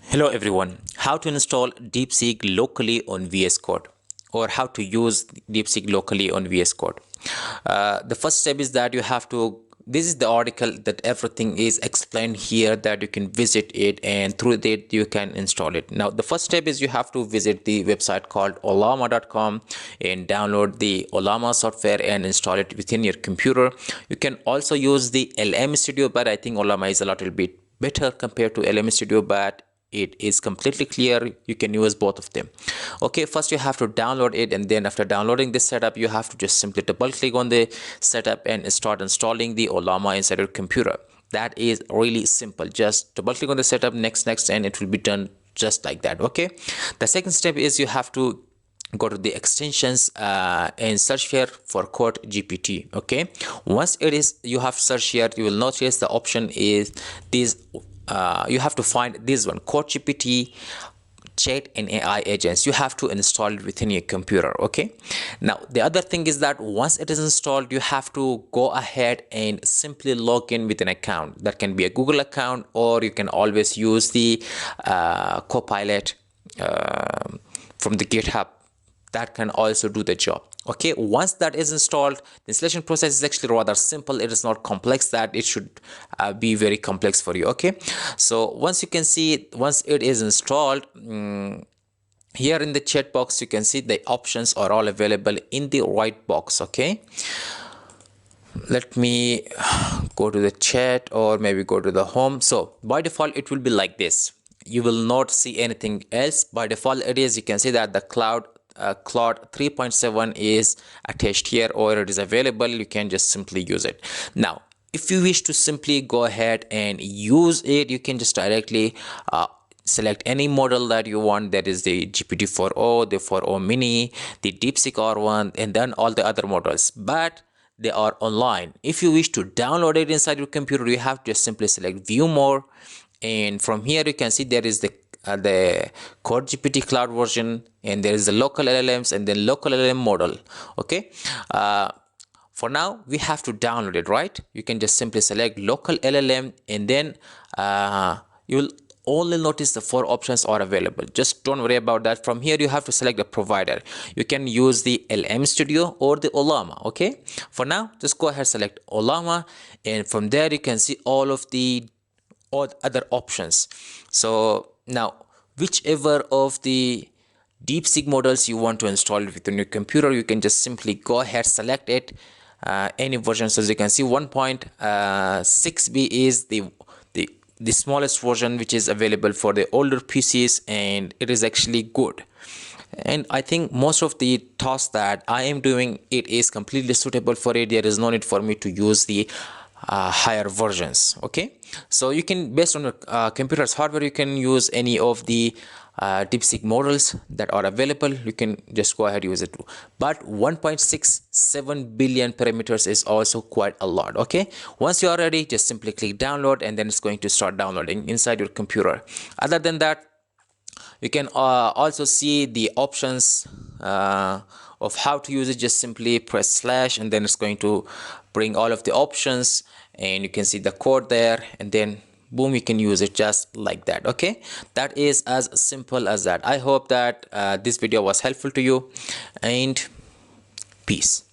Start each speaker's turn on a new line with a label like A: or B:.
A: Hello everyone, how to install Deepseek locally on Vscode or how to use Deepseek locally on Vscode. The first step is that you have to, this is the article that everything is explained here, that you can visit it and through it you can install it. Now the first step is you have to visit the website called olama.com and download the Olama software and install it within your computer. You can also use the LM Studio, but I think Olama is a little bit better compared to LM Studio, but it is completely clear. You can use both of them. Okay, first you have to download it, and then after downloading this setup you have to just simply double click on the setup and start installing the Olama inside your computer. That is really simple. Just double click on the setup, next, and it will be done just like that. Okay, the second step is you have to go to the extensions and search here for Code GPT. Okay, once it is, you have search here, you will notice the option is this. You have to find this one, Code GPT Chat and AI agents. You have to install it within your computer. Okay, now the other thing is that once it is installed, you have to go ahead and simply log in with an account. That can be a Google account, or you can always use the Copilot from the GitHub. That can also do the job. Okay, once that is installed, the installation process is actually rather simple. It is not complex that it should be very complex for you. Okay, so once you can see, once it is installed, here in the chat box you can see the options are all available in the right box. Okay, let me go to the chat or maybe go to the home. So by default it will be like this. You will not see anything else. By default it is, you can see that the Claude 3.7 is attached here, or it is available. You can just simply use it. Now if you wish to simply go ahead and use it, you can just directly select any model that you want. That is the GPT-4o, the 4o mini, the DeepSeek R1, and then all the other models, but they are online. If you wish to download it inside your computer, you have to just simply select view more, and from here you can see there is the Code GPT cloud version, and there is the local LLMs and then local LLM model. Okay, for now we have to download it, right? You can just simply select local LLM, and then you will only notice the 4 options are available. Just don't worry about that. From here you have to select the provider. You can use the LM Studio or the Olama. Okay, for now just go ahead, select Olama, and from there you can see all of the other options. So now whichever of the DeepSeek models you want to install within your computer, you can just simply go ahead, select it, any version. So as you can see 1.6b is the smallest version which is available for the older PCs, and it is actually good. And I think most of the tasks that I am doing, it is completely suitable for it. There is no need for me to use the higher versions. Okay, so you can, based on your computer's hardware, you can use any of the DeepSeek models that are available. You can just go ahead use it too, but 1.67 billion parameters is also quite a lot. Okay, once you are ready, just simply click download, and then it's going to start downloading inside your computer. Other than that, you can also see the options of how to use it. Just simply press slash, and then it's going to bring all of the options, and you can see the code there, and then boom, you can use it just like that. Okay, that is as simple as that. I hope that this video was helpful to you, and peace.